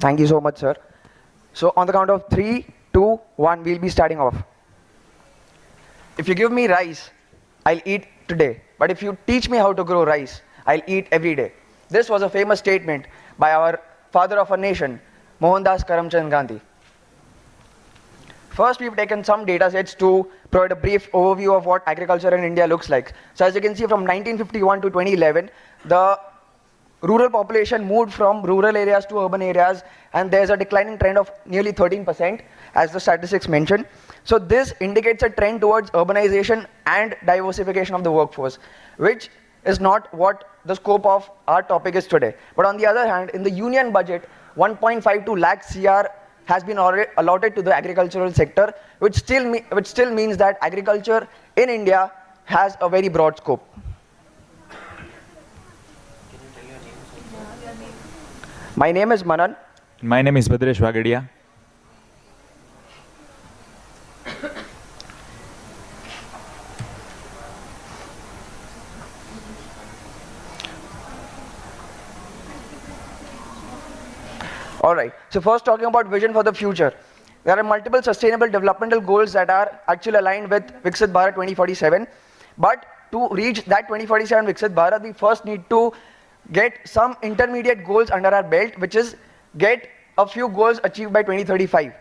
Thank you so much, sir. So on the count of 3, 2, 1, we'll be starting off. If you give me rice, I'll eat today. But if you teach me how to grow rice, I'll eat every day. This was a famous statement by our father of our nation, Mohandas Karamchand Gandhi. First, we've taken some data sets to provide a brief overview of what agriculture in India looks like. So as you can see, from 1951 to 2011, the rural population moved from rural areas to urban areas, and there's a declining trend of nearly 13%, as the statistics mentioned. So this indicates a trend towards urbanization and diversification of the workforce, which is not what the scope of our topic is today. But on the other hand, in the union budget, 1.52 lakh CR has been already allotted to the agricultural sector, which still means that agriculture in India has a very broad scope. My name is Manan. My name is Bhadresh Wagadia. All right, so first talking about vision for the future. There are multiple sustainable developmental goals that are actually aligned with Viksit Bharat 2047. But to reach that 2047 Viksit Bharat, we first need to get some intermediate goals under our belt, which is get a few goals achieved by 2035.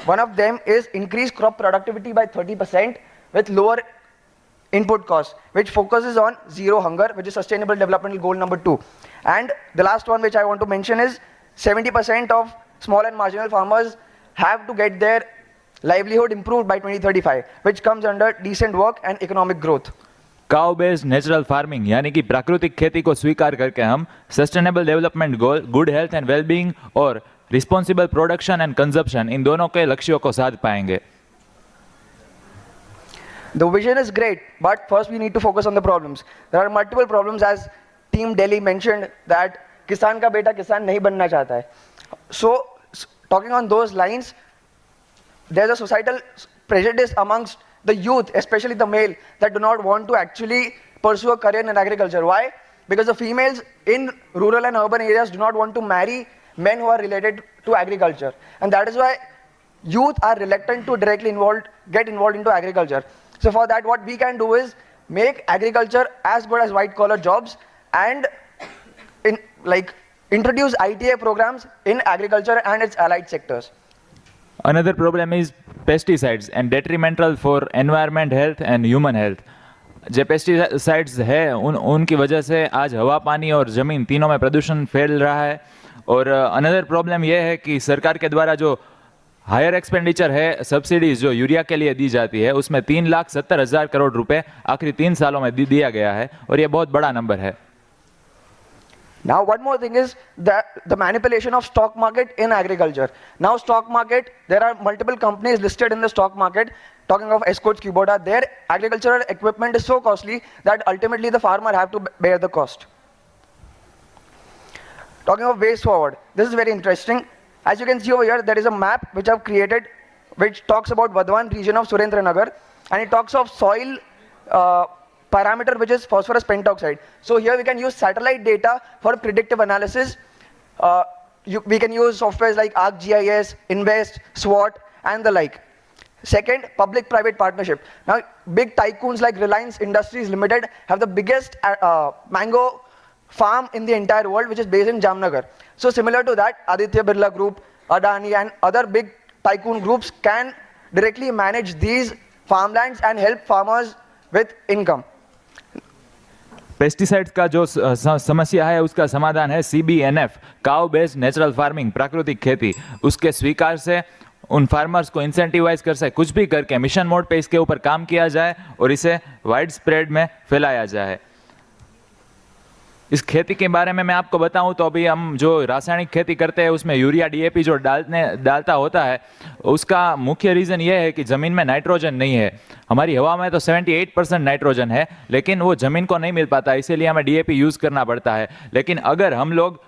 One of them is increase crop productivity by 30% with lower input costs, which focuses on zero hunger, which is sustainable developmental goal number 2. And the last one which I want to mention is 70% of small and marginal farmers have to get their livelihood improved by 2035, which comes under decent work and economic growth. Cow based natural farming यानी कि प्राकृतिक खेती को स्वीकार करके हम sustainable development goal, good health and wellbeing और responsible production and consumption, इन दोनों के लक्ष्यों को साध पाएंगे. The vision is great, but first we need to focus on the problems. There are multiple problems, as Team Delhi mentioned that किसान का बेटा किसान नहीं बनना चाहता है. So, talking on those lines, there's a societal prejudice amongst the youth, especially the male, that do not want to actually pursue a career in agriculture. Why? Because the females in rural and urban areas do not want to marry men who are related to agriculture. And that is why youth are reluctant to directly get involved into agriculture. So for that, what we can do is make agriculture as good as white collar jobs and introduce ITA programs in agriculture and its allied sectors. Another problem is pesticides and detrimental for environment, health and human health. जो pesticides है उनकी वजह से आज हवा, पानी और ज़मीन तीनों में प्रदूषण फैल रहा है. और अनदर प्रॉब्लम यह है कि सरकार के द्वारा जो हायर एक्सपेंडिचर है, सब्सिडीज जो यूरिया के लिए दी जाती है, उसमें 3,70,000 करोड़ रुपए आखिरी 3 सालों में दिया गया है और ये बहुत बड़ा नंबर है. Now one more thing is the manipulation of stock market in agriculture. Now stock market, there are multiple companies listed in the stock market. Talking of Escorts, Kubota, their agricultural equipment is so costly that ultimately the farmer have to bear the cost. Talking of ways forward, this is very interesting. As you can see over here, there is a map which I've created which talks about Vadhavan region of Surendranagar, and it talks of soil parameter which is phosphorus pentoxide. So here we can use satellite data for predictive analysis. We can use softwares like ArcGIS, Invest, SWOT and the like. Second, public-private partnership. Now big tycoons like Reliance Industries Limited have the biggest mango farm in the entire world, which is based in Jamnagar. So similar to that, Aditya Birla Group, Adani and other big tycoon groups can directly manage these farmlands and help farmers with income. Pesticides का जो समस्या है उसका समाधान है CBNF, cow based natural farming, प्राकृतिक खेती. उसके स्वीकार से उन फार्मर्स को इंसेंटिवाइज कर सके, कुछ भी करके मिशन मोड पे इसके ऊपर काम किया जाए और इसे वाइड स्प्रेड में फैलाया जाए. इस खेती के बारे में मैं आपको बताऊं तो अभी हम जो रासायनिक खेती करते हैं उसमें यूरिया, DAP जो डालता होता है, उसका मुख्य रीज़न ये है कि ज़मीन में नाइट्रोजन नहीं है. हमारी हवा में तो 78% नाइट्रोजन है, लेकिन वो ज़मीन को नहीं मिल पाता, इसीलिए हमें DAP यूज़ करना पड़ता है. लेकिन अगर हम लोग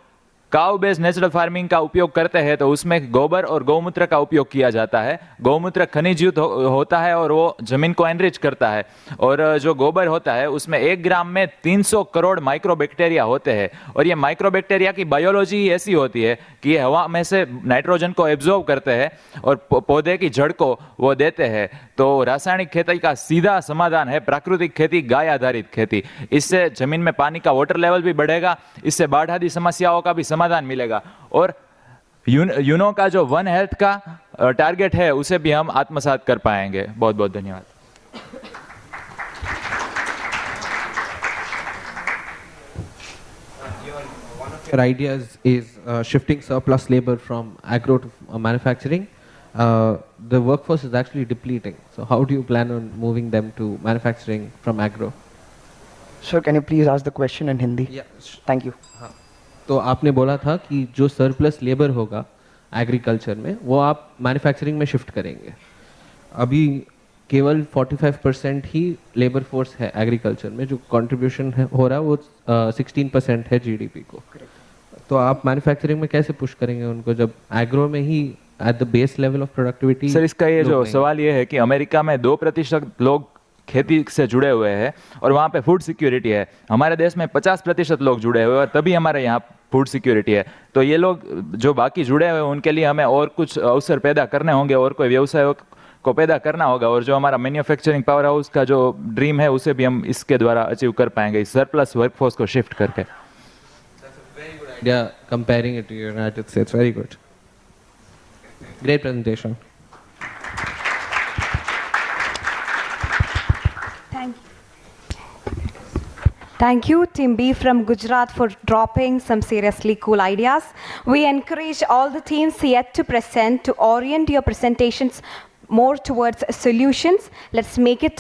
काउ बेस्ड नेचुरल फार्मिंग का उपयोग करते हैं तो उसमें गोबर और गौमूत्र का उपयोग किया जाता है। गौमूत्र खनिज युक्त होता है और वो जमीन को एनरिच करता है, और जो गोबर होता है उसमें 1 ग्राम में 300 करोड़ माइक्रोबैक्टीरिया होते हैं, और ये माइक्रोबैक्टीरिया की बायोलॉजी ऐसी होती है कि ये हवा में से नाइट्रोजन को एब्जॉर्ब करते हैं और पौधे की जड़ को वो देते हैं। तो रासायनिक खेती का सीधा समाधान है प्राकृतिक खेती, गाय आधारित खेती। इससे जमीन में पानी का वाटर लेवल भी बढ़ेगा, इससे बाढ़ आदि समस्याओं का भी समाधान मिलेगा, और यूनो का जो वन हेल्थ का टारगेट है उसे भी हम आत्मसात कर पाएंगे। बहुत बहुत धन्यवाद। Your ideas is shifting surplus labor from agro to manufacturing. The workforce is actually depleting. So how do you plan on moving them to manufacturing from agro? Sir, can you please ask the question in Hindi? Thank you. हाँ, तो आपने बोला था कि जो surplus labour होगा agriculture में वो आप मैन्युफैक्चरिंग में शिफ्ट करेंगे। अभी केवल 45% ही लेबर फोर्स है एग्रीकल्चर में, जो कंट्रीब्यूशन हो रहा है वो 16% है जीडीपी को। तो आप मैन्युफैक्चरिंग में कैसे पुश करेंगे उनको जब एग्रो में ही at the base level of productivity? Sir, इसका ये जो सवाल ये है कि अमेरिका में 2% लोग खेती से जुड़े हुए हैं और वहाँ पे फूड सिक्योरिटी है। हमारे देश में 50% लोग जुड़े हुए हैं और तभी हमारे यहाँ फूड सिक्योरिटी है। तो ये लोग जो बाकी जुड़े हुए हैं उनके लिए हमें और कुछ अवसर पैदा करने होंगे और कोई व्यवसाय को पैदा करना होगा, और जो हमारा मैन्युफैक्चरिंग पावर हाउस का जो ड्रीम है उसे भी हम इसके द्वारा अचीव कर पाएंगे, इस सरप्लस वर्कफोर्स को शिफ्ट करके। Yeah, comparing it to United States, very good. Great presentation. Thank you, Team B from Gujarat, for dropping some seriously cool ideas. We encourage all the teams yet to present to orient your presentations more towards solutions. Let's make it